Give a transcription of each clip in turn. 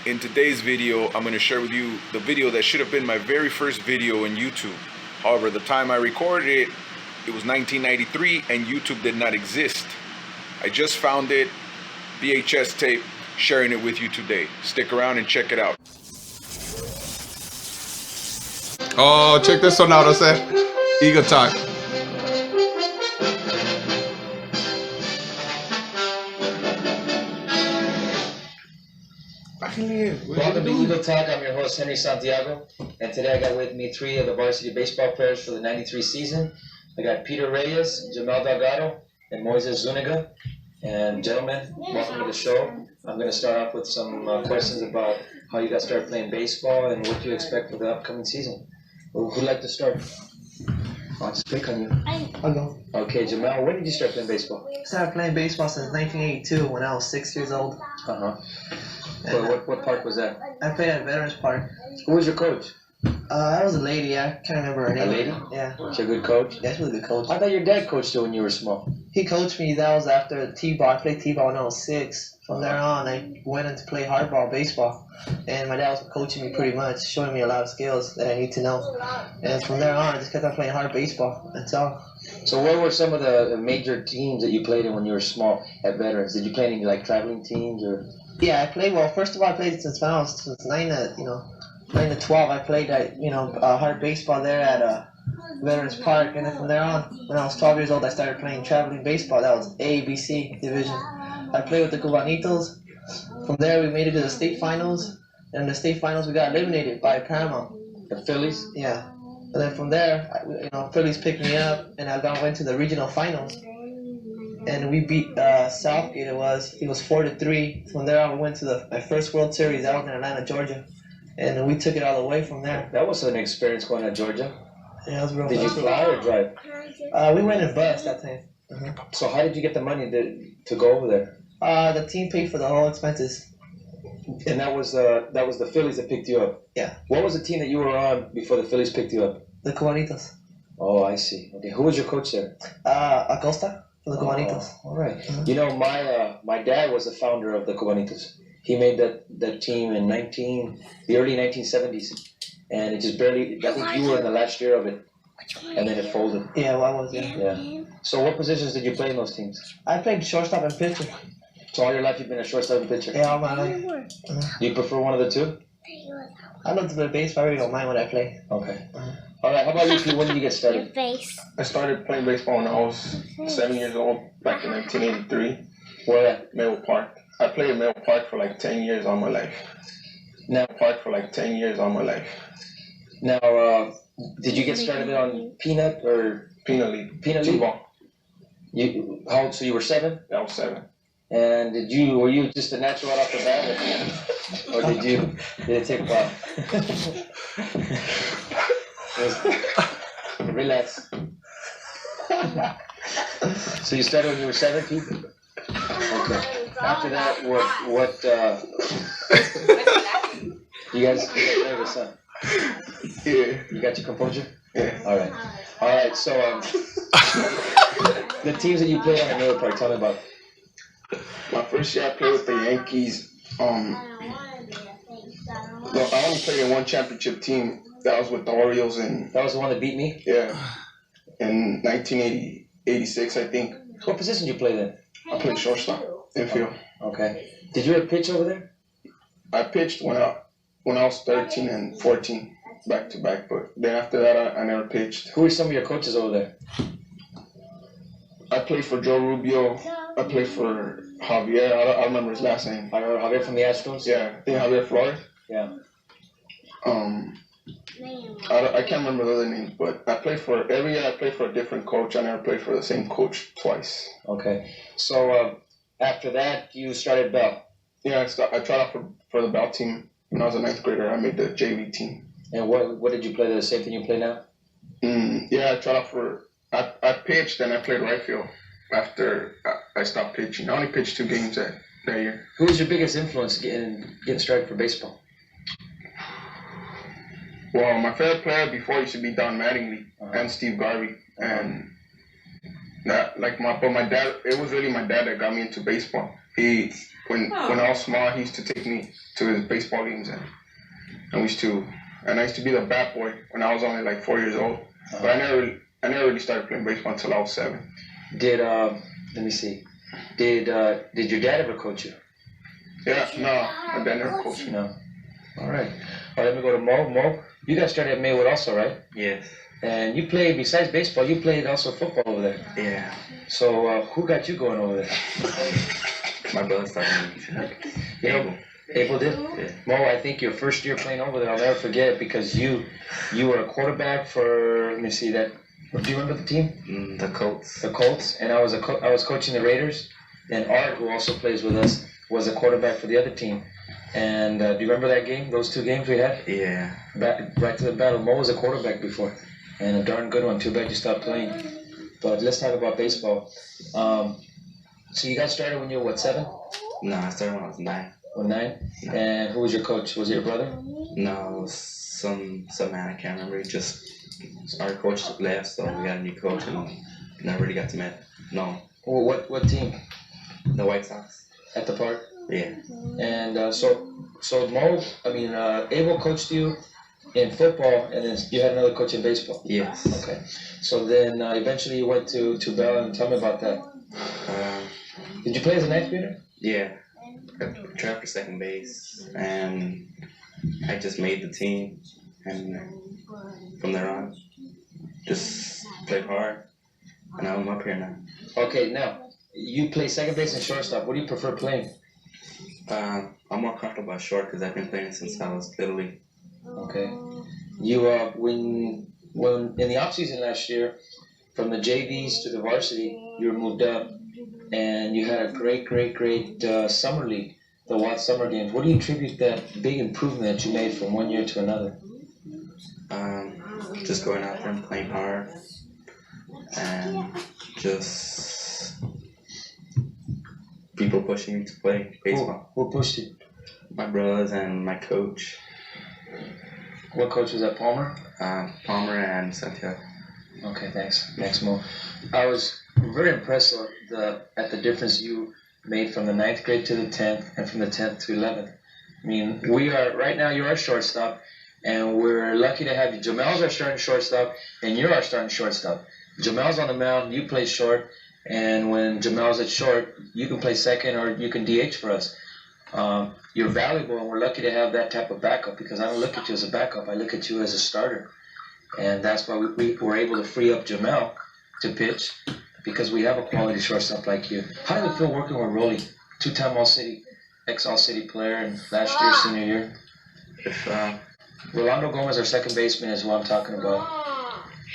In today's video, I'm going to share with you the video that should have been my very first video in YouTube. However, the time I recorded it, it was 1993 and YouTube did not exist. I just found it, VHS tape, sharing it with you today. Stick around and check it out. Oh, check this one out, Jose. Eagle Talk. Welcome to Eagle Talk. I'm your host, Henry Santiago, and today I got with me three of the varsity baseball players for the '93 season. I got Pedro Reyes, Yamel Delgado, and Moises Zuniga. And gentlemen, welcome to the show. I'm going to start off with some questions about how you guys started playing baseball and what you expect for the upcoming season. Who'd like to start? I'll just pick on you. I'll go. Okay, Jamel, when did you start playing baseball? I started playing baseball since 1982 when I was 6 years old. What park was that? I played at Veterans Park. Who was your coach? That was a lady. I can't remember her name. A lady? Yeah. Was she a good coach? Yeah, she was a good coach. I thought your dad coached you when you were small. He coached me. That was after T-ball. I played T-ball when I was 6. From there on, I went into play hardball, baseball. And my dad was coaching me pretty much, showing me a lot of skills that I need to know. And from there on, I just kept on playing hard baseball. That's all. So what were some of the major teams that you played in when you were small at Veterans? Did you play any like traveling teams or? Yeah, I played well. First of all, I played since 9 to 12. I played at hard baseball there at Veterans Park, and then from there on, when I was 12 years old, I started playing traveling baseball. That was A-B-C division. I played with the Cubanitos. From there, we made it to the state finals, and in the state finals, we got eliminated by Paramount. The Phillies? Yeah. And then from there, Phillies picked me up, and I went to the regional finals. And we beat Southgate. It was 4-3. From there on, we went to my first World Series out in Atlanta, Georgia, and we took it all the way from there. That was an experience going to Georgia. Yeah, it was real. Did you fly or drive? We went in bus that time. So how did you get the money to go over there? The team paid for the whole expenses. And that was the Phillies that picked you up. Yeah. What was the team that you were on before the Phillies picked you up? The Cubanitos. Oh, I see. Okay, who was your coach there? Acosta for the Cubanitos. All right. You know, my dad was the founder of the Cubanitos. He made that team in the early 1970s, and it just barely. I think you were in the last year of it, and then it folded. Yeah, well, I was there. Yeah. So what positions did you play in those teams? I played shortstop and pitcher. So all your life you've been a shortstop and pitcher? Yeah, all my life. Do you prefer one of the two? I love to play baseball. I really don't mind what I play. Okay. All right. How about you, Pete? When did you get started? I started playing baseball when I was 7 years old, back in 1983. Where at? Maple Park. I played at Maple Park for like 10 years all my life. Now, did you get started on peanut or Peanut League. Peanut League? T-ball. How old? So you were 7? I was 7. And were you just a natural right off the bat, or did it take a while? Relax. So you started when you were 7, Pete? Okay. After that, what? You guys nervous, huh? Yeah. You got your composure? Yeah. All right. So the teams that you played on the Miller Park, tell me about. My first year I played with the Yankees. I only played in one championship team. That was with the Orioles, and That was the one that beat me? yeah, in 1986, I think. What position did you play then? I played shortstop, infield. Okay. Did you ever pitch over there? I pitched when I was 13 and 14, back to back. But then after that, I never pitched. Who were some of your coaches over there? I played for Joe Rubio. I played for Javier. I don't remember his last name. Javier from the Astros? Yeah, I think Javier Flores. Yeah. I can't remember the other names, but I played for every year. I played for a different coach. I never played for the same coach twice. Okay. So after that, you started Bell. Yeah, I tried out for the Bell team when I was a 9th grader. I made the JV team. And what did you play? The same thing you play now? Yeah, I tried out for. I pitched and I played right field after I stopped pitching. I only pitched 2 games that year. Who was your biggest influence getting started for baseball? Well, my favorite player before used to be Don Mattingly and Steve Garvey, and my dad. It was really my dad that got me into baseball. He when I was small, he used to take me to his baseball games, and I used to be the bat boy when I was only like 4 years old. But I never really started playing baseball until I was 7. Did let me see. Did your dad ever coach you? Yeah, no, my dad never coached me. No. All right. Let me go to Mo. Mo, you guys started at Maywood also, right? Yes. And you played, besides baseball, you played also football over there. Yeah. So who got you going over there? My brother started me. Abel did? Yeah. Mo, I think your first year playing over there, I'll never forget it because you were a quarterback for, let me see that. Do you remember the team? The Colts. The Colts, and I was coaching the Raiders, and Art, who also plays with us, was a quarterback for the other team. And do you remember that game? Those 2 games we had? Yeah. Right to the battle. Mo was a quarterback before, and a darn good one. Too bad you stopped playing. But let's talk about baseball. So you got started when you were what, 7? No, I started when I was 9. When 9? No. And who was your coach? Was it your brother? No, it was some man, I can't remember. Our coach left, so we got a new coach, and never really got to meet. No. Well, what team? The White Sox. At the park? Yeah. And so Mo, Abel coached you in football, and then you had another coach in baseball. Yes. Okay. So then eventually you went to Bell, and tell me about that. Did you play as a 9th grader? Yeah. I tried for second base, and I just made the team, and from there on, just played hard, and I'm up here now. Okay, now you play second base and shortstop. What do you prefer playing? I'm more comfortable at short because I've been playing since I was little league. Okay. You when in the off season last year, from the JVs to the varsity, you were moved up, and you had a great summer league, the Watts Summer Games. What do you attribute that big improvement that you made from one year to another? Just going out there and playing hard, and just people pushing me to play baseball. Who pushed you? My brothers and my coach. What coach was that, Palmer? Palmer and Santiago. Okay, thanks, Mo. I was very impressed at the difference you made from the 9th grade to the 10th, and from the 10th to 11th. I mean, right now you're our shortstop, and we're lucky to have you. Jamel's our starting shortstop, and you're our starting shortstop. Jamel's on the mound, you play short, and when Jamel's at short, you can play second or you can DH for us. You're valuable, and we're lucky to have that type of backup, because I don't look at you as a backup, I look at you as a starter. And that's why we were able to free up Jamel to pitch, because we have a quality shortstop like you. How did it feel working with Rolly, 2-time All-City, ex-All-City player, and last year, senior year? Rolando Gomez, our second baseman, is who I'm talking about.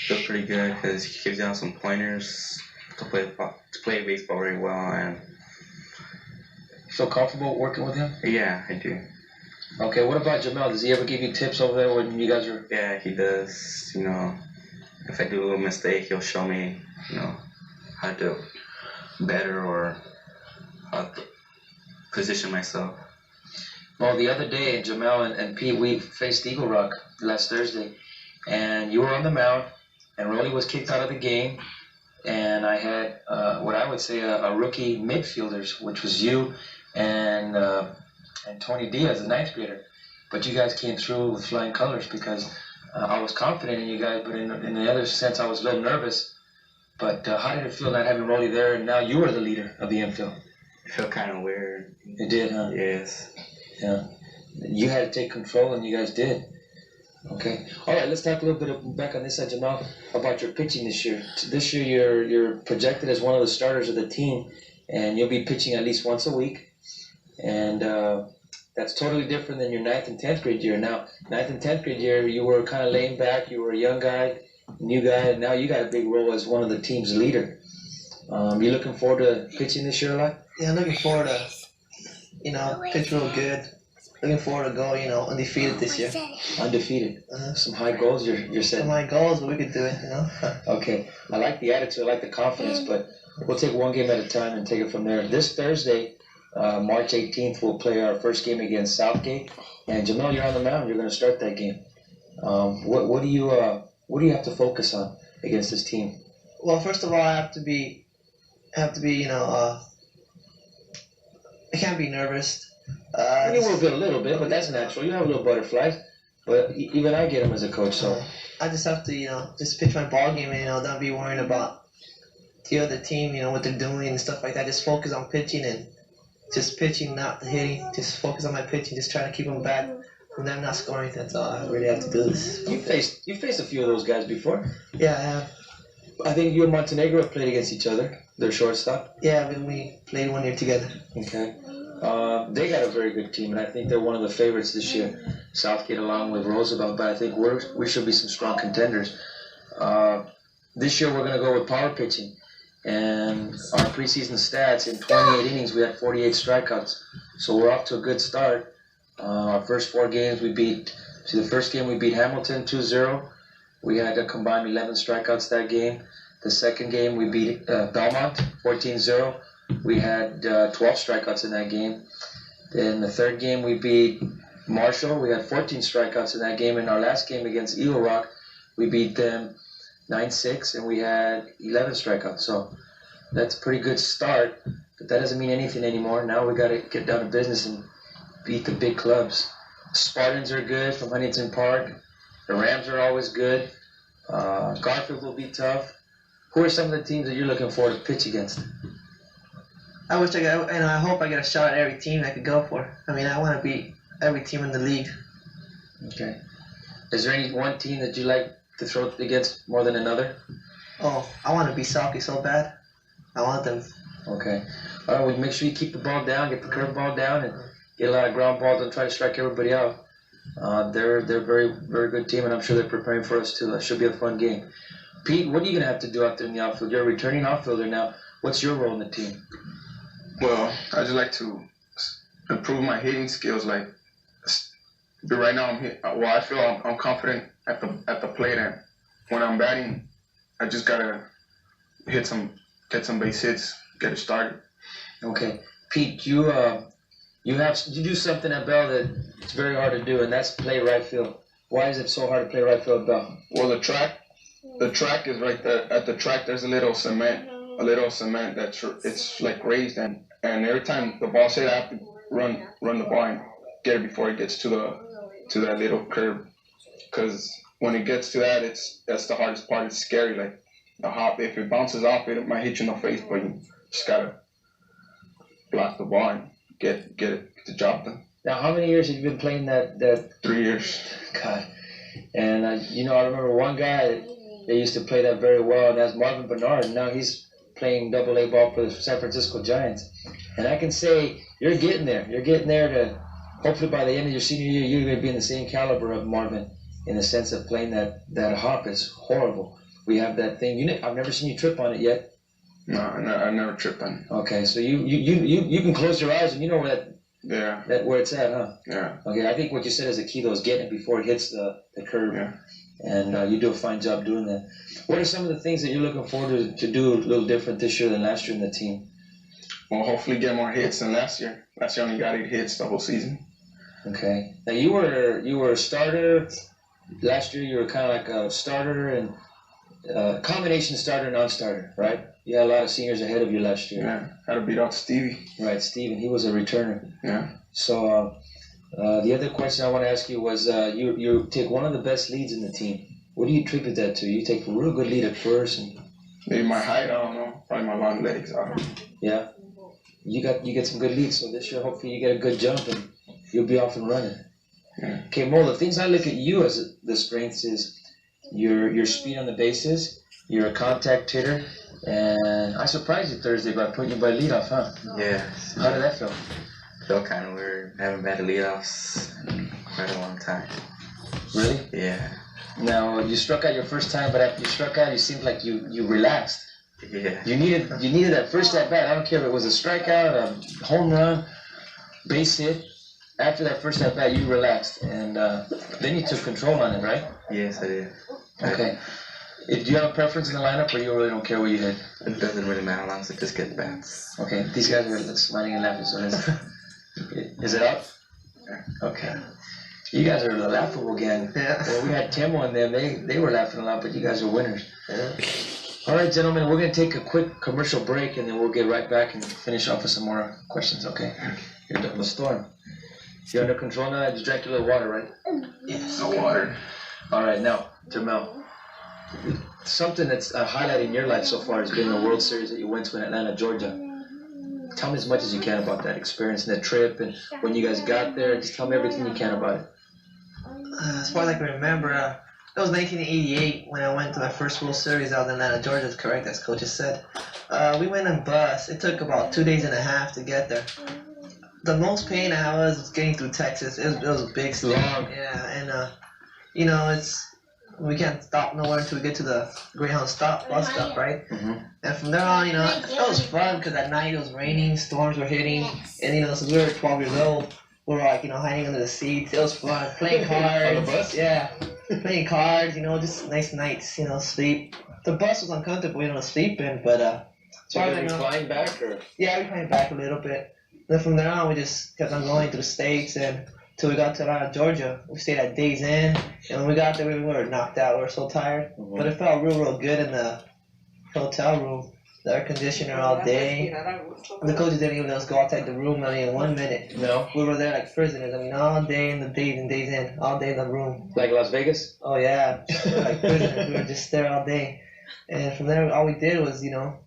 Feels pretty good because he gives out some pointers to play baseball very well, and feel comfortable working with him? Yeah, I do. Okay, what about Jamel? Does he ever give you tips over there when you guys are? Yeah, he does. If I do a little mistake, he'll show me, how to better or how to position myself. Well, the other day, Jamel and Pete, we faced Eagle Rock last Thursday, and you were on the mound, and Rolly was kicked out of the game, and I had what I would say a rookie midfielders, which was you and Tony Diaz, the 9th grader. But you guys came through with flying colors, because I was confident in you guys, but in the other sense, I was a little nervous. But how did it feel not having Rolly there, and now you were the leader of the infield? It felt kind of weird. It did, huh? Yes. Yeah. You had to take control, and you guys did. Okay. All right, let's talk a little bit back on this side, Jamal, about your pitching this year. This year, you're projected as one of the starters of the team, and you'll be pitching at least once a week. And that's totally different than your 9th and 10th grade year. Now, 9th and 10th grade year, you were kind of laying back. You were a young guy, new guy, and now you got a big role as one of the team's leader. You looking forward to pitching this year a lot? Yeah, I'm looking forward to, pitch real good. Looking forward to go, undefeated this year. Undefeated. Some high goals you're setting. Some high goals, but we could do it, Okay. I like the attitude. I like the confidence, but we'll take one game at a time and take it from there. This Thursday, March 18th, we'll play our first game against Southgate. And Jamel, you're on the mound. You're going to start that game. What do you have to focus on against this team? Well, first of all, I have to be, I can't be nervous. You will get a little bit, but that's natural. You have a little butterflies, but even I get them as a coach. So I just have to, just pitch my ball game and, not be worrying about the other team, what they're doing and stuff like that. Just focus on pitching and just pitching, not hitting. Just focus on my pitching. Just try to keep them back from them not scoring. That's all I really have to do. You faced a few of those guys before. Yeah, I have. I think you and Montenegro have played against each other. Their shortstop. Yeah, but we played 1 year together. Okay. They got a very good team, and I think they're one of the favorites this year. Southgate along with Roosevelt, but I think we should be some strong contenders. This year we're going to go with power pitching, and our preseason stats in 28 innings we had 48 strikeouts, so we're off to a good start. Our first 4 games the first game we beat Hamilton 2-0. We had a combined 11 strikeouts that game. The second game we beat Belmont 14-0. We had 12 strikeouts in that game. Then the third game we beat Marshall. We had 14 strikeouts in that game. In our last game against Eagle Rock, we beat them 9-6 and we had 11 strikeouts. So that's a pretty good start, but that doesn't mean anything anymore. Now we got to get down to business and beat the big clubs. Spartans are good from Huntington Park. The Rams are always good. Garfield will be tough. Who are some of the teams that you're looking forward to pitch against? I wish I got, and I hope I get a shot at every team I could go for. I mean, I want to beat every team in the league. Okay. Is there any one team that you like to throw against more than another? Oh, I want to beat Selkie so bad. I want them. Okay. All right, well, make sure you keep the ball down, get the curveball down, and get a lot of ground balls and try to strike everybody out. They're a very, very good team, and I'm sure they're preparing for us too. That should be a fun game. Pete, what are you going to have to do out there in the outfield? You're a returning outfielder now. What's your role in the team? Well, I just like to improve my hitting skills. But right now I feel I'm confident at the plate, and when I'm batting, I just gotta get some base hits, get it started. Okay, Pete, you do something at Bell that it's very hard to do, and that's play right field. Why is it so hard to play right field at Bell? Well, the track is right there. At the track, there's a little cement it's like raised, and every time the ball's hit, I have to run the ball and get it before it gets to that little curb. Because when it gets to that's the hardest part. It's scary. Like the hop, if it bounces off, it might hit you in the face, but you just gotta block the ball and get the job done. Now, how many years have you been playing that? 3 years. God. And I remember one guy that used to play that very well, and that's Marvin Bernard. And now he's playing Double-A ball for the San Francisco Giants. And I can say you're getting there. You're getting there to hopefully by the end of your senior year, you're going to be in the same caliber of Marvin in the sense of playing that hop is horrible. We have that thing. I've never seen you trip on it yet. No, I never tripped on it. Okay, so you can close your eyes and you know where where it's at, huh? Yeah. Okay, I think what you said is the key though is getting it before it hits the curve. Yeah. And you do a fine job doing that. What are some of the things that you're looking forward to do a little different this year than last year in the team? Well, hopefully get more hits than last year. Last year I only got 8 hits the whole season. Okay. Now you were a starter. Last year you were kind of like a starter and combination starter and non-starter, right? You had a lot of seniors ahead of you last year. Yeah. Had to beat out Stevie. Right, Steve, and he was a returner. Yeah. So the other question I want to ask you was you take one of the best leads in the team. What do you attribute that to? You take a real good lead at first. And maybe my height, I don't know. Probably my long legs. I don't know. Yeah. You get some good leads, so this year hopefully you get a good jump and you'll be off and running. Yeah. Okay, Mo, the things I look at you as the strengths is your speed on the bases, you're a contact hitter, and I surprised you Thursday by putting you by leadoff, huh? Yeah. How did that feel? Felt kind of weird. Haven't batted leadoffs in quite a long time. Really? Yeah. Now, you struck out your first time, but after you struck out, you seemed like you relaxed. Yeah. You needed that first at bat. I don't care if it was a strikeout, a home run, base hit. After that first at bat, you relaxed, and then you took control on it, right? Yes, I did. Okay. Do you have a preference in the lineup, or you really don't care what you hit? It doesn't really matter as long as I just get bats. Okay. These guys are smiling and laughing. So is it up? Okay. You guys are the laughable gang. Yeah. Well, we had Timo and them. They were laughing a lot, but you guys are winners. Yeah. All right, gentlemen, we're going to take a quick commercial break, and then we'll get right back and finish off with some more questions, okay? You're done with Storm. You're under control now? You drank a little water, right? Yes. No water. All right, now, Jamel, something that's a highlight in your life so far has been the World Series that you went to in Atlanta, Georgia. Tell me as much as you can about that experience and that trip and when you guys got there. Just tell me everything you can about it. As far as I can remember, it was 1988 when I went to my first World Series out in Atlanta, Georgia. Is correct, as Coach has said. We went on bus. It took about 2 days and a half to get there. The most pain I was getting through Texas. It was a big state. Yeah, and you know, we can't stop nowhere until we get to the Greyhound bus stop, right? Mm-hmm. And from there on, you know, it was fun because at night it was raining, storms were hitting, and you know, since we were 12 years old, we were like, you know, hiding under the seats. It was fun playing cards. On the bus? Yeah, playing cards. You know, just nice nights. You know, sleep. The bus was uncomfortable, you know, sleeping, but So you reclined back, or? yeah, we climbed back a little bit. Then from there on, we just kept on going to the States and till we got to Atlanta, Georgia. We stayed at Days Inn, and when we got there, we were knocked out. We were so tired. Mm-hmm. But it felt real good in the hotel room. The air conditioner all day. The coaches didn't even let us go outside the room, I mean, 1 minute. No. We were there like prisoners. I mean, all day in the Days Inn, all day in the room. Like Las Vegas? Oh, yeah. We were like prisoners. We were just there all day. And from there, all we did was, you know,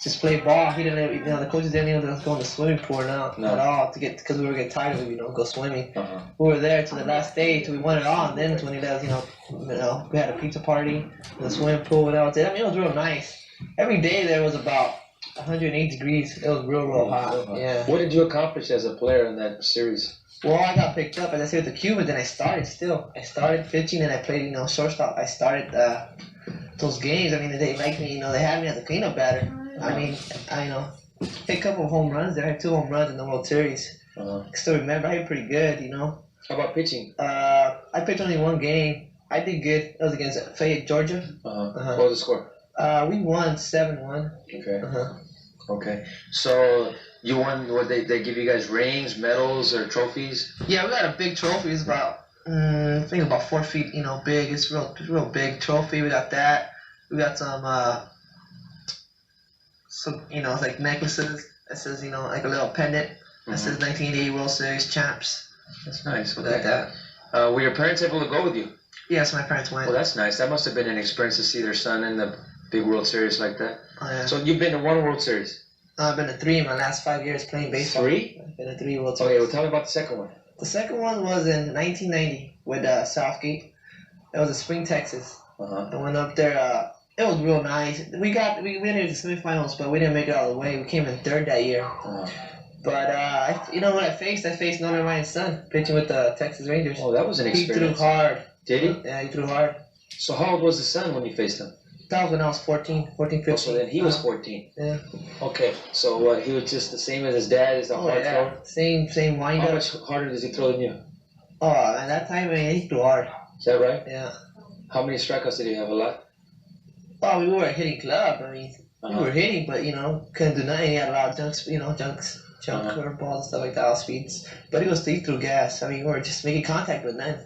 just play ball. He didn't, you know, the coaches didn't even let us go in the swimming pool at all because we were getting tired of it, you know, go swimming. Uh-huh. We were there till the last day till we won it all. And then when he let us, you know, we had a pizza party in the swimming pool and all that. I mean, it was real nice. Every day there was about 108 degrees. It was real hot. Yeah. What did you accomplish as a player in that series? Well, I got picked up, as I said, with the Cubans, and I started still. I started pitching and I played, you know, shortstop. I started those games. I mean, they liked me, you know, they had me as a cleanup batter. I mean, I, you know, hit a couple of home runs there. I had 2 home runs in the World Series. Uh-huh. I still remember, I hit pretty good, you know. How about pitching? I pitched only 1 game. I did good. It was against Fayette, Georgia. What was the score? We won 7-1. Okay. Okay. So you won. What they give you guys rings, medals, or trophies? Yeah, we got a big trophy. It's about I think about 4 feet, you know, big. It's real big trophy. We got that. We got some you know, like necklaces. That says, you know, like a little pendant that says 1980 World Series champs. That's nice. We got that. Were your parents able to go with you? Yes, my parents went. Well, that's nice. That must have been an experience to see their son in the big World Series like that. Oh, yeah. So you've been to 1 World Series? I've been to 3 in my last 5 years playing baseball. 3? I've been to 3 World Series. Okay, well, tell me about the second one. The second one was in 1990 with Southgate. It was in Spring, Texas. I went up there. It was real nice. We went into the semifinals, but we didn't make it all the way. We came in 3rd that year. But you know what I faced? I faced Norman Ryan's son pitching with the Texas Rangers. Oh, that was an experience. He threw hard. Did he? Yeah, he threw hard. So how old was the son when you faced him? That was when I was 14, 15. So then he was 14. Yeah. Okay, so what? He was just the same as his dad, is a hard thrower? Same windup. How much harder does he throw than you? Oh, at that time, I mean, he threw hard. Is that right? Yeah. How many strikeouts did he have? A lot? Oh, we were a hitting club. I mean, we were hitting, but, you know, couldn't do nothing. He had a lot of junk curveballs and stuff like that, off speeds. But he threw gas. I mean, we were just making contact with none.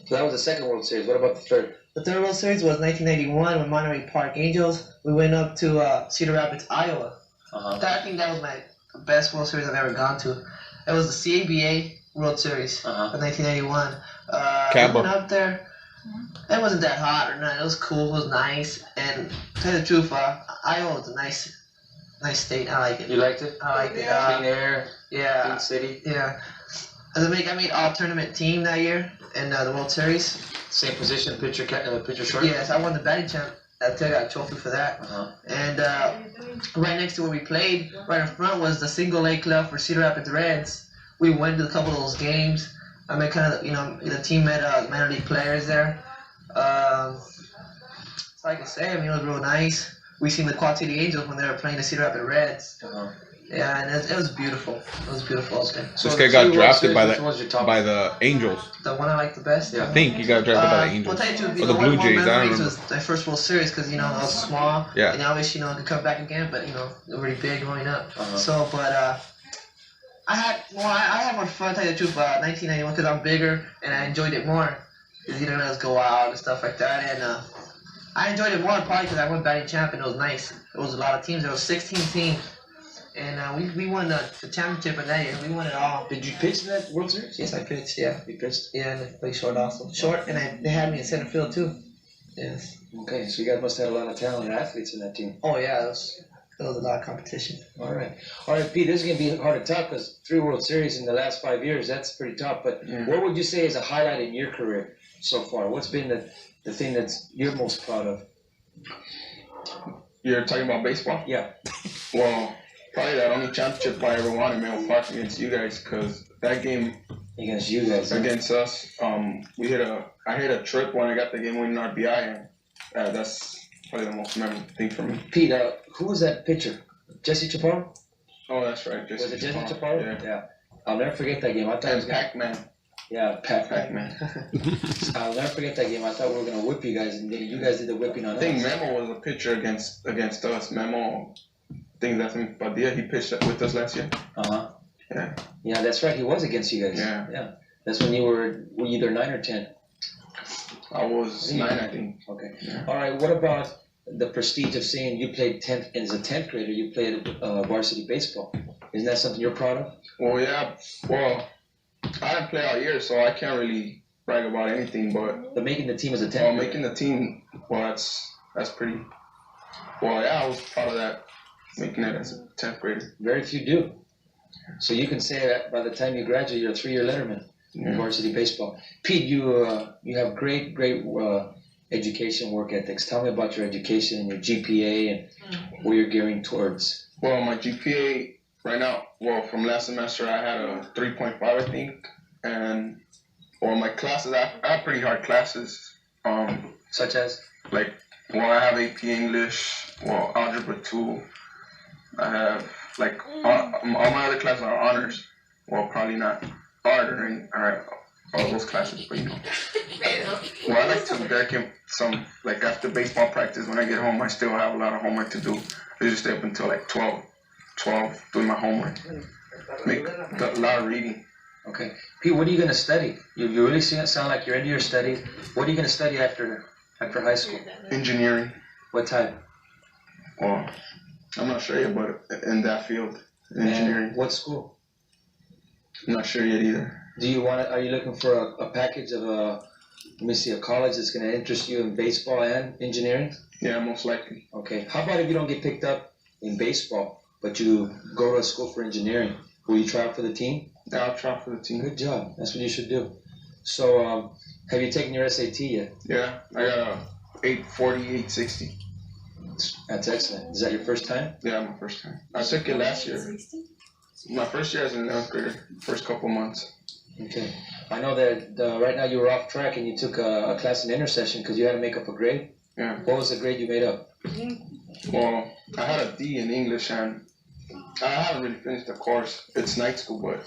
So that was the second World Series. What about the third? The third World Series was 1991 with Monterey Park Angels. We went up to Cedar Rapids, Iowa. I think that was my best World Series I've ever gone to. It was the CABA World Series of 1991. We went up there. It wasn't that hot or not. It was cool. It was nice. And to tell you the truth, Iowa was a nice state. I like it. You liked it? I liked it. Clean air. Yeah. Clean city. Yeah. I made all tournament team that year in the World Series. Same position, pitcher short? Yes, I won the batting champ. I got a trophy for that. And right next to where we played, right in front was the single A club for Cedar Rapids Reds. We went to a couple of those games. I met the team met minor league players there. So I can say, I mean, it was real nice. We seen the Quad City Angels when they were playing the Cedar Rapids Reds. Yeah, and it was beautiful. It was beautiful. Okay. So this guy got drafted by the Angels. The one I like the best? Yeah. I think he got drafted by the Angels. Or the Blue Jays, I don't remember. It was my first World Series because, you know, I was small. Yeah. And I wish, you know, I could come back again, but, you know, really big growing up. So, but I had more fun, to tell you the truth, 1991 because I'm bigger and I enjoyed it more. Because, you know, let us go out and stuff like that. And I enjoyed it more probably because I won batting champ and it was nice. It was a lot of teams. There was 16 teams, and we won the championship in that year. We won it all. Did you pitch in that World Series? Yes, I pitched. Yeah, You pitched? yeah, and I played short also. Short, and they had me in center field too. Yes. Okay, so you guys must have had a lot of talented athletes in that team. Oh yeah, there was a lot of competition. All right, Pete. This is gonna be hard to top because 3 World Series in the last 5 years. That's pretty tough. But what would you say is a highlight in your career so far? What's been the thing that's you're most proud of? You're talking about baseball? Yeah. Well, probably that only championship I ever won in Menlo Park against you guys, because that game Against you guys. against us, I hit a trip when I got the game-winning RBI, and that's probably the most memorable thing for me. Pete, who was that pitcher? Jesse Chaparro? Oh, that's right. Was it Jesse Chaparro? Yeah. I'll never forget that game. I thought it was And gonna, Pac-Man. yeah, Pac-Man. I'll never forget that game. I thought we were gonna whip you guys, and you guys did the whipping on I think us. Memo was a pitcher against us. Memo, I think that's him. Padilla, he pitched with us last year. Uh-huh. Yeah. Yeah, that's right. He was against you guys. Yeah. That's when you were either 9 or 10. I was 9, I think. Okay. Yeah. All right. What about the prestige of saying you played 10th as a 10th grader? You played varsity baseball. Isn't that something you're proud of? Well, yeah. Well, I didn't play all year, so I can't really brag about anything. But making the team as a 10th grader. making the team, well, that's pretty. Well, yeah, I was proud of that. Making it as a 10th grader. Very few do. So you can say that by the time you graduate, you're a 3-year letterman in varsity baseball. Pete, you have great education work ethics. Tell me about your education and your GPA and where you're gearing towards. Well, my GPA right now, well, from last semester I had a 3.5, I think, and my classes, I have pretty hard classes. Such as? Like, well, I have AP English, well, Algebra 2. I have, like, all my other classes are honors. Well, probably not art or all those classes, but you know. Well, I like to back in some, like, after baseball practice, when I get home, I still have a lot of homework to do. I usually stay up until, like, 12 doing my homework. Make a lot of reading. Okay. Pete, what are you going to study? You really sound like you're into your studies. What are you going to study after high school? Engineering. What type? Well, I'm not sure yet, but in that field, engineering. And what school? I'm not sure yet either. Are you looking for a package of a college that's going to interest you in baseball and engineering? Yeah, most likely. Okay. How about if you don't get picked up in baseball, but you go to a school for engineering? Will you try out for the team? Yeah, I'll try for the team. Good job. That's what you should do. So, have you taken your SAT yet? Yeah, I got a 840, 860. That's excellent. Is that your first time? Yeah, my first time. I took it last year. My first year as an 11th grader, first couple months. Okay. I know that right now you were off track and you took a class in intercession because you had to make up a grade. Yeah. What was the grade you made up? Well, I had a D in English and I haven't really finished the course. It's night school, but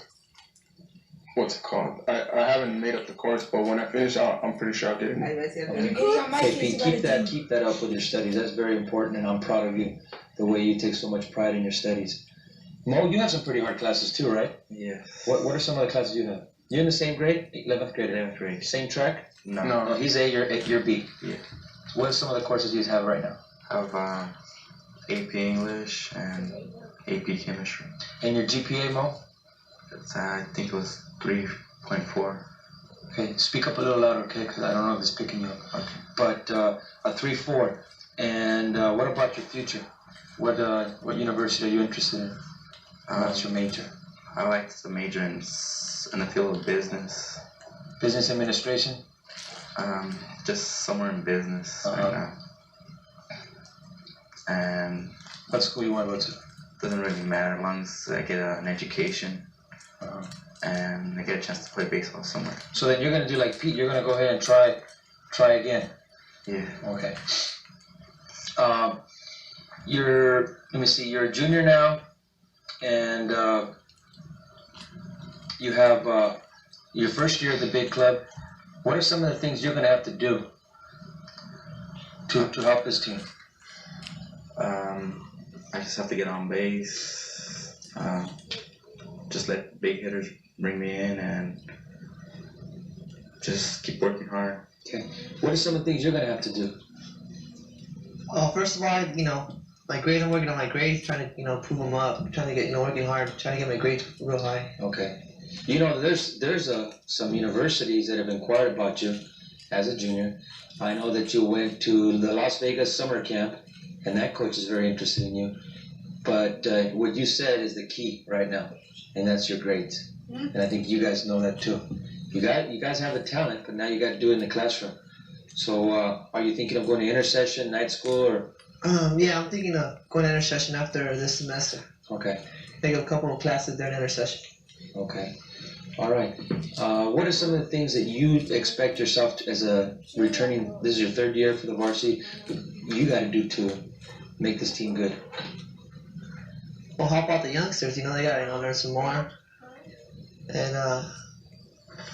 what's it called? I haven't made up the course, but when I finish, I'm pretty sure I'll get it. Okay, Pete, keep that up with your studies. That's very important, and I'm proud of you, the way you take so much pride in your studies. Mo, you have some pretty hard classes too, right? Yes. What are some of the classes you have? You're in the same grade? 11th grade? 11th grade. Same track? No. He's A, you're B. Yeah. What are some of the courses you have right now? I have AP English and AP Chemistry. And your GPA, Mo? I think it was 3.4. Okay, speak up a little louder, okay? Because I don't know if it's picking you up. Okay. But a 3.4. And what about your future? What university are you interested in? What's your major? I like to major in the field of business. Business administration? Just somewhere in business right now. And what school you want to go to? Doesn't really matter as long as I get an education and I get a chance to play baseball somewhere. So then you're going to do like Pete, you're going to go ahead and try again. Yeah. Okay. Let me see, you're a junior now, and you have your first year at the big club. What are some of the things you're going to have to do to help this team? I just have to get on base, just let big hitters bring me in, and just keep working hard. Okay. What are some of the things you're going to have to do? First of all, my grades. I'm working on my grades, trying to improve them up, trying to get working hard, trying to get my grades real high. Okay. There's some universities that have inquired about you as a junior. I know that you went to the Las Vegas summer camp, and that coach is very interested in you. But what you said is the key right now, and that's your grades. And I think you guys know that too. You guys have the talent, but now you got to do it in the classroom. So are you thinking of going to intercession, night school, or? Yeah, I'm thinking of going to intercession after this semester. Okay. Take a couple of classes there in intercession. Okay. All right. What are some of the things that you expect yourself to, as a returning? This is your third year for the varsity. You got to do to make this team good. Well, how about the youngsters? They got to learn some more. And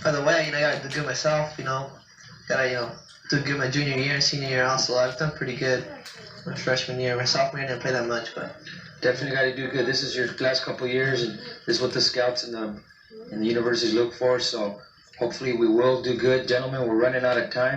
by the way, I got to do good myself. Got to do good my junior year and senior year also. I've done pretty good my freshman year. My sophomore year I didn't play that much, but definitely got to do good. This is your last couple of years, and this is what the scouts and the universities look for. So hopefully we will do good, gentlemen. We're running out of time.